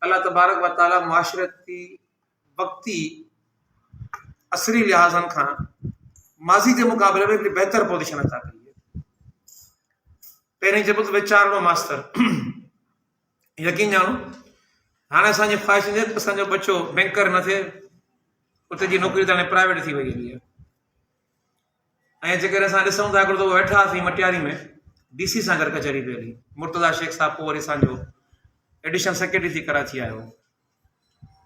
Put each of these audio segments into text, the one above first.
अल्लाह तबारक व तआला मुआशरती वक्ती असरी लिहाजन खां माज़ी के मुकाबले में हिकिड़ी बेहतर पोजीशन अता कई है। पहिरीं चइबो त वीचारणो मास्तर यकीन जानो हाणे असांजी ख़्वाहिश हुजे त असांजो बच्चो बैंकर न थिए, उते जी नौकरी त हाणे प्राइवेट थी वई हली आहे। ऐं जेकर असां ॾिसूं था हिकिड़ो दफ़ो वेठा हुआसीं मटियारी में, DC सां गॾु कचहरी पई हली, मुर्तज़ा शेख साहब पोइ वरी असांजो एडिशनल सेक्रेटरी थी कराची आयो।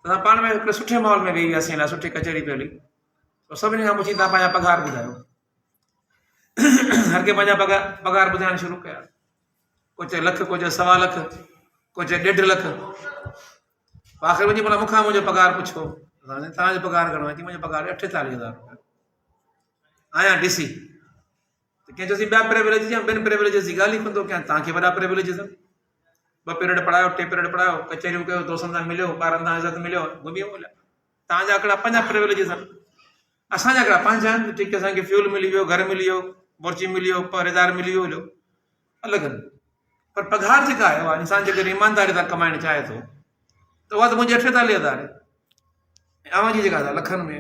असां पाण में हिकिड़े सुठे माहौल में वेही वियासीं, इलाही सुठी कचहरी पई हली। सभिनी खां पुछी तव्हां पंहिंजा पघार ॿुधायो। हर के पंहिंजा पघार ॿुधाइण शुरू कया। को चए लख, को चए 1.25 लख, को चए 1.5 लख। आख़िर वञी भला मूंखां मुंहिंजो पघार पुछो, तव्हांजो पघार घणो आहे? मुंहिंजो पघार 48,000 रुपया। आहियां DC त कंहिं चयोसीं ॿिया प्रिविलेज या ॿिनि प्रिविलेज जी ॻाल्हि ई कंदो कयां, तव्हांखे वॾा प्रिविलेज अथव। 2 पीरियड पढ़ायो, 3 पीरियड पढ़ायो, कचहरियूं कयो, दोस्तनि सां मिलियो, ॿारनि सां इज़त मिलियो, घुमी मिलिया। तव्हांजा हिकिड़ा 5 प्रिविलेज आहिनि, असांजा हिकिड़ा 5 आहिनि। ठीकु आहे, असांखे फ्यूल मिली वियो, घर मिली वियो, मोर्ची मिली वियो, पहरेदार मिली वियो, हलियो अलॻि आहिनि। पर पघार जेका आहे उहा इंसान जेकर ईमानदारी सां कमाइणु चाहे थो त उहा त मुंहिंजी 48,000 आहे, अवांजी जेका आहे लखनि में।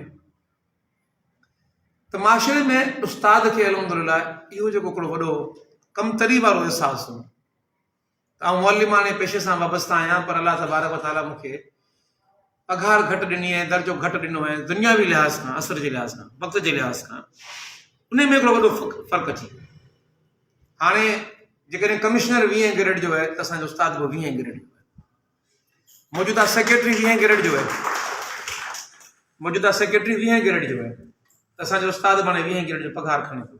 त माशरे में उस्ताद खे अल्हम्दुलिल्लाह इहो जेको हिकिड़ो वॾो कमतरी वारो एहसासु हो। आउं मुअल्लिमाने पेशे सां वाबस्ता आहियां, पर अल्लाह तबारक व तआला मूंखे पघार घटि ॾिनी आहे, दर्जो घटि ॾिनो आहे, दुनियावी लिहाज़ खां, असर जे लिहाज़ खां, वक़्त जे लिहाज़ खां। उन में हिकिड़ो वॾो फ़र्क़ु अची वियो। हाणे जेकॾहिं कमिश्नर 20 ग्रेड जो आहे त असांजो उस्ताद बि 20 ग्रेड जो आहे। मौजूदा सेक्रेटरी 20 ग्रेड जो आहे, मौजूदा सेक्रेटरी 20 ग्रेड जो आहे, त असांजो उस्ताद हाणे 20 ग्रेड जो पघार खणे थो।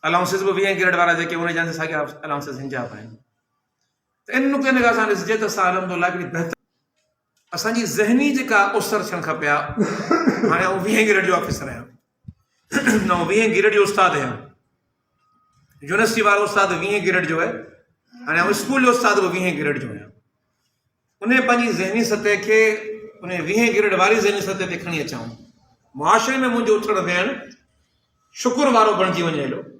अलाउंसिस बि 20 ग्रेड वारा जेके उन जा साॻिया अलाउंसिस हिंजाब आहिनि। त इन नुक़ते निगाह सां ॾिसिजे त असां अल्हम्दुलिल्लाह हिकिड़ी बहितर असांजी ज़हनी जेका उसर थियणु खपे आहे। हाणे आउं 20 ग्रेड जो ऑफिसर आहियां, न 20 ग्रेड जो उस्ताद आहियां। यूनिवर्सिटी वारो उस्ताद 20 ग्रेड जो आहे, हाणे आउं स्कूल जो उस्ताद बि 20 ग्रेड जो आहियां। उन पंहिंजी ज़हनी सतह खे उन 20 ग्रेड वारी ज़हनी सतह ते खणी अचूं, मुआशरे में मुंहिंजो उथण वेहण शुक्र वारो बणिजी वञे।